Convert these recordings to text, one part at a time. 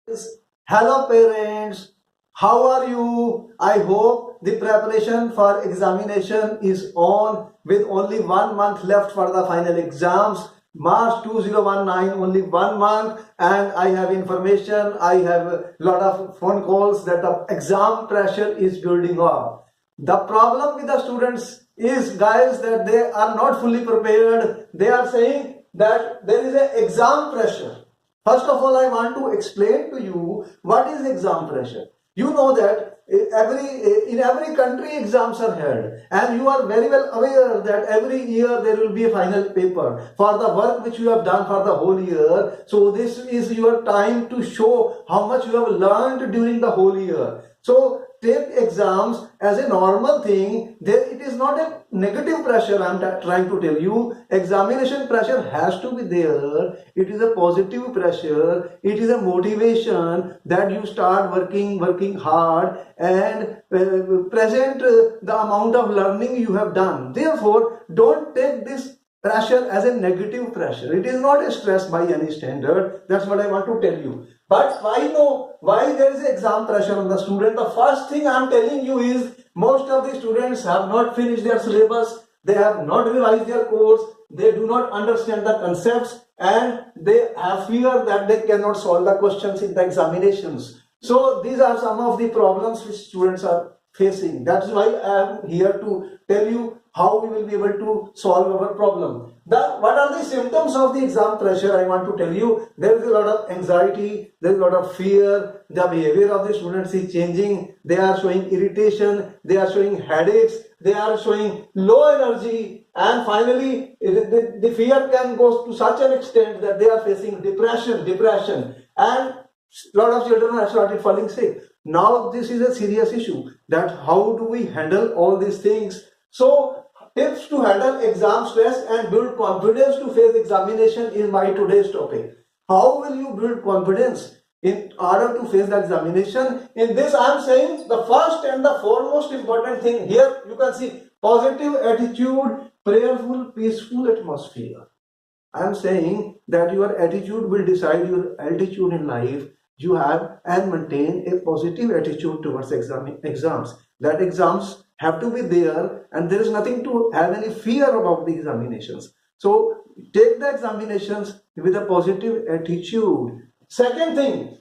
Yes. Hello parents, how are you? I hope the preparation for examination is on with only 1 month left for the final exams. March 2019, only 1 month, and I have information, I have a lot of phone calls that the exam pressure is building up. The problem with the students is, guys, that they are not fully prepared. They are saying that there is an exam pressure. First of all, I want to explain to you what is exam pressure. You know that in every country exams are held, and you are very well aware that every year there will be a final paper for the work which you have done for the whole year. So this is your time to show how much you have learned during the whole year. So take exams as a normal thing. It is not a negative pressure. I'm trying to tell you, examination pressure has to be there. It is a positive pressure. It is a motivation that you start working hard and present the amount of learning you have done. Therefore, don't take this pressure as a negative pressure. It is not a stress by any standard. That's what I want to tell you. But why there is exam pressure on the student? The first thing I'm telling you is most of the students have not finished their syllabus. They have not revised their course. They do not understand the concepts, and they have fear that they cannot solve the questions in the examinations. So these are some of the problems which students are facing. That's why I am here to tell you how we will be able to solve our problem. What are the symptoms of the exam pressure? I want to tell you, there is a lot of anxiety, there is a lot of fear, the behavior of the students is changing, they are showing irritation, they are showing headaches, they are showing low energy, and finally the fear can go to such an extent that they are facing depression, and a lot of children have started falling sick. Now this is a serious issue, that how do we handle all these things? So tips to handle exam stress and build confidence to face examination is my today's topic. How will you build confidence in order to face the examination? In this I am saying the first and the foremost important thing here, you can see positive attitude, prayerful, peaceful atmosphere. I am saying that your attitude will decide your altitude in life. You have and maintain a positive attitude towards exams. That exams have to be there, and there is nothing to have any fear about the examinations. So take the examinations with a positive attitude. Second thing,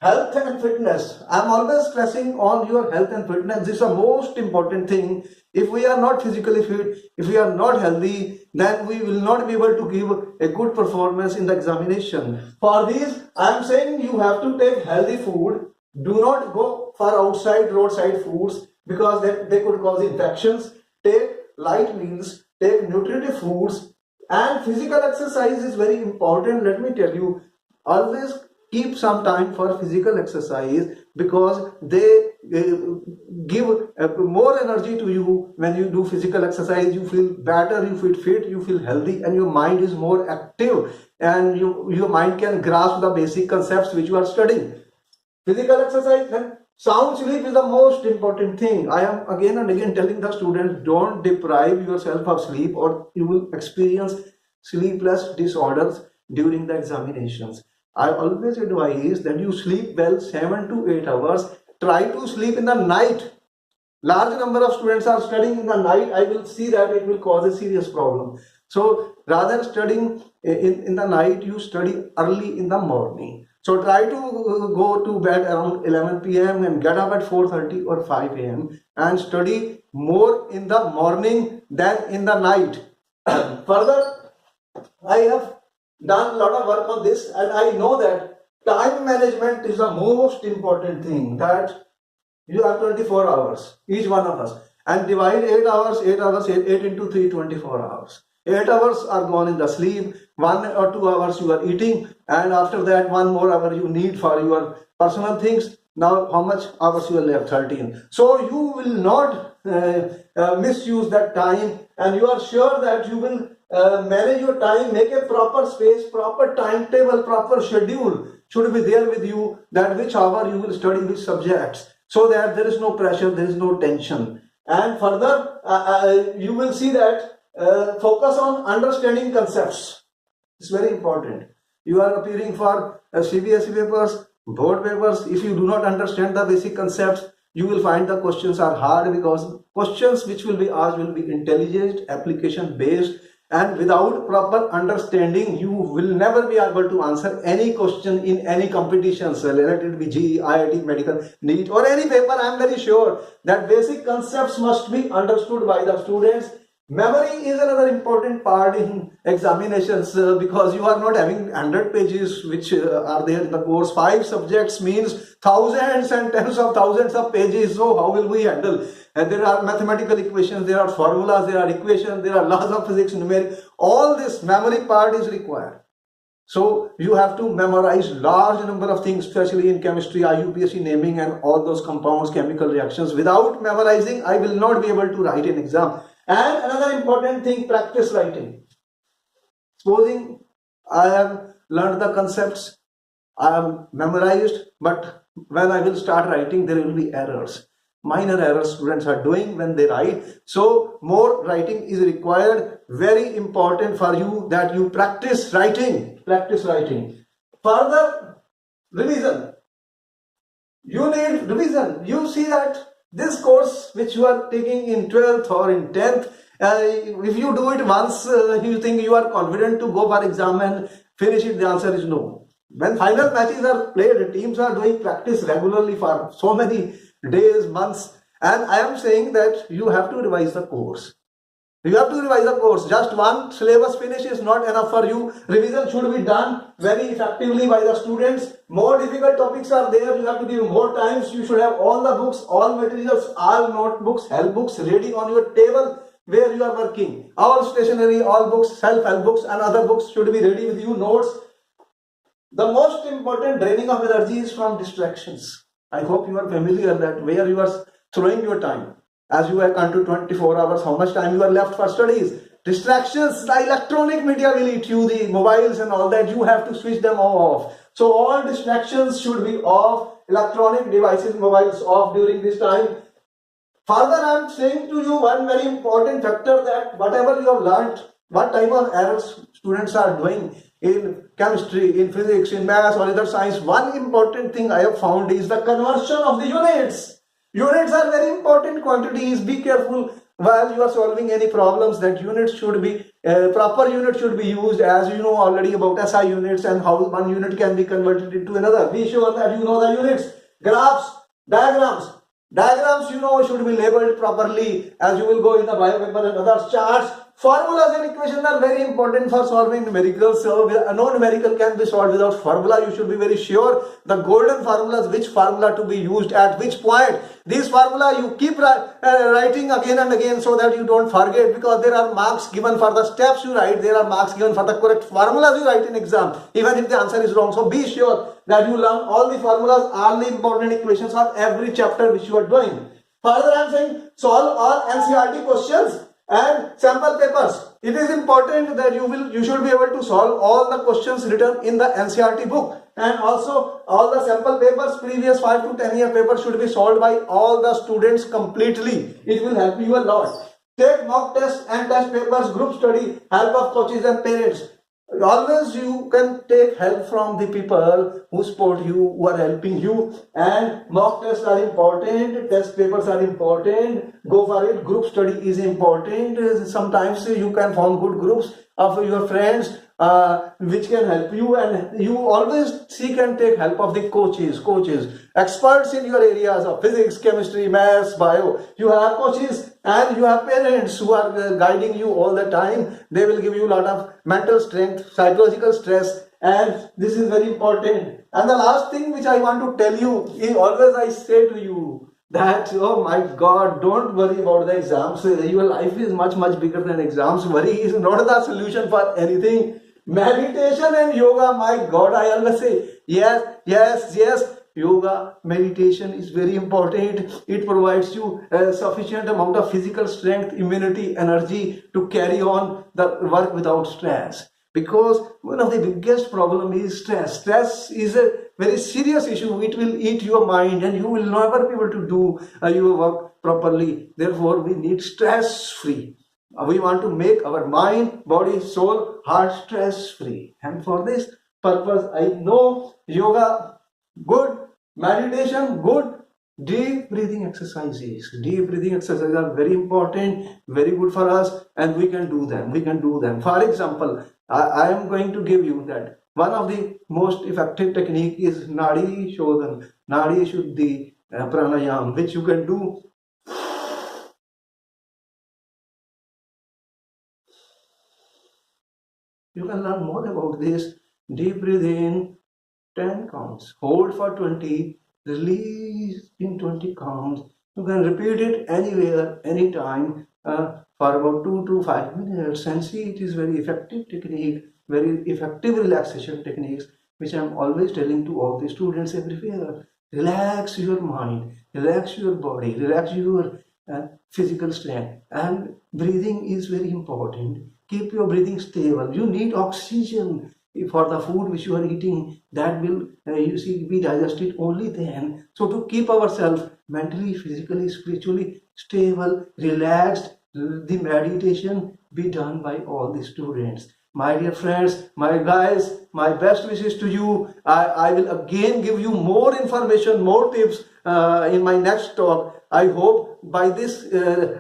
health and fitness. I'm always stressing on your health and fitness. This is the most important thing. If we are not physically fit, if we are not healthy, then we will not be able to give a good performance in the examination. For this, I'm saying you have to take healthy food. Do not go for outside roadside foods, because they could cause infections. Take light meals, take nutritive foods, and physical exercise is very important. Let me tell you, always keep some time for physical exercise, because they give more energy to you. When you do physical exercise, you feel better, you feel fit, you feel healthy, and your mind is more active, and your mind can grasp the basic concepts which you are studying. Physical exercise, then sound sleep is the most important thing. I am again and again telling the students, don't deprive yourself of sleep, or you will experience sleepless disorders during the examinations. I always advise that you sleep well, 7 to 8 hours. Try to sleep in the night. Large number of students are studying in the night. I will see that it will cause a serious problem. So rather studying in the night, you study early in the morning. So try to go to bed around 11 p.m. and get up at 4:30 or 5 a.m. and study more in the morning than in the night. Further, I have done a lot of work on this, and I know that time management is the most important thing. That you have 24 hours, each one of us, and divide 8 hours, 8 into 3, 24 hours. 8 hours are gone in the sleep, 1 or 2 hours you are eating, and after that 1 more hour you need for your personal things. Now how much hours you are left? 13. So you will not misuse that time, and you are sure that you will manage your time, make a proper space, proper timetable, proper schedule should be there with you, that which hour you will study which subjects, so that there is no pressure, there is no tension. And further, you will see that focus on understanding concepts. It's very important. You are appearing for CBSE papers, Board papers, if you do not understand the basic concepts, you will find the questions are hard, because questions which will be asked will be intelligent, application based, and without proper understanding you will never be able to answer any question in any competitions, let it be GE, IIT, medical, NEET or any paper. I am very sure that basic concepts must be understood by the students. Memory is another important part in examinations, because you are not having 100 pages which are there in the course. 5 subjects means thousands and tens of thousands of pages. So how will we handle? And there are mathematical equations, there are formulas, there are equations, there are laws of physics, numeric. All this memory part is required. So you have to memorize large number of things, especially in chemistry, IUPAC naming and all those compounds, chemical reactions. Without memorizing, I will not be able to write an exam. And another important thing, practice writing. Supposing I have learned the concepts, I have memorized, but when I will start writing, there will be errors. Minor errors students are doing when they write. So more writing is required. Very important for you that you practice writing. Practice writing. Further revision. You need revision. You see that this course which you are taking in 12th or in 10th, if you do it once, you think you are confident to go for exam and finish it, the answer is no. When final matches are played, teams are doing practice regularly for so many days, months, and I am saying that you have to revise the course. You have to revise the course. Just one syllabus finish is not enough for you. Revision should be done very effectively by the students. More difficult topics are there. You have to give more times. You should have all the books, all materials, all notebooks, help books ready on your table where you are working. All stationery, all books, self-help books and other books should be ready with you. Notes. The most important draining of energy is from distractions. I hope you are familiar that where you are throwing your time. As you have come to 24 hours, how much time you are left for studies? Distractions, the electronic media will eat you, the mobiles and all that, you have to switch them off. So all distractions should be off, electronic devices, mobiles off during this time. Further, I am saying to you one very important factor, that whatever you have learnt, what type of errors students are doing in chemistry, in physics, in maths or other science, one important thing I have found is the conversion of the units. Units are very important quantities. Be careful while you are solving any problems that units should be, proper unit should be used, as you know already about SI units and how one unit can be converted into another. Be sure that you know the units. Graphs, diagrams. Diagrams, you know, should be labeled properly as you will go in the bio paper and other charts. Formulas and equations are very important for solving numericals. So no numerical can be solved without formula. You should be very sure the golden formulas, which formula to be used at which point. These formula you keep writing again and again so that you don't forget, because there are marks given for the steps you write. There are marks given for the correct formulas you write in exam, even if the answer is wrong. So be sure that you learn all the formulas, all the important equations of every chapter which you are doing. Further, I am saying solve all NCERT questions and sample papers. It is important that you should be able to solve all the questions written in the NCERT book, and also all the sample papers, previous 5 to 10 year papers should be solved by all the students completely. It will help you a lot. Take mock tests and test papers, group study, help of coaches and parents. Always you can take help from the people who support you, who are helping you, and mock tests are important, test papers are important. Go for it. Group study is important. Sometimes you can form good groups of your friends which can help you, and you always seek and take help of the coaches, experts in your areas of physics, chemistry, maths, bio. You have coaches and you have parents who are guiding you all the time. They will give you a lot of mental strength, psychological stress, and this is very important. And the last thing which I want to tell you is, always I say to you that, oh my God, don't worry about the exams. Your life is much bigger than exams. Worry is not the solution for anything. Meditation and yoga, my God, I always say, yes. Yoga, meditation is very important. It provides you a sufficient amount of physical strength, immunity, energy to carry on the work without stress. Because one of the biggest problem is stress. Stress is a very serious issue. It will eat your mind and you will never be able to do your work properly. Therefore, we need stress-free. We want to make our mind, body, soul, heart stress-free. And for this purpose, I know yoga good. Meditation, good. Deep breathing exercises. Deep breathing exercises are very important, very good for us, and we can do them. We can do them. For example, I am going to give you that one of the most effective technique is Nadi Shodhan, Nadi Shuddhi Pranayam, which you can do. You can learn more about this. Deep breathe in 10 counts, hold for 20, release in 20 counts. You can repeat it anywhere, anytime, for about 2 to 5 minutes, and see, it is very effective technique, very effective relaxation techniques, which I am always telling to all the students everywhere. Relax your mind, relax your body, relax your physical strength, and breathing is very important. Keep your breathing stable. You need oxygen for the food which you are eating, that will you see be digested only then. So to keep ourselves mentally, physically, spiritually stable, relaxed, the meditation be done by all the students. My dear friends, my guys, my best wishes to you. I will again give you more information, more tips in my next talk. I hope by this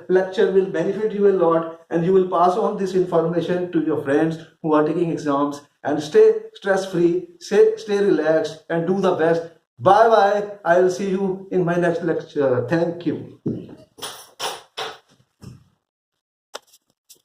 lecture will benefit you a lot, and you will pass on this information to your friends who are taking exams, and stay stress free, stay relaxed, and do the best. Bye bye. I will see you in my next lecture. Thank you.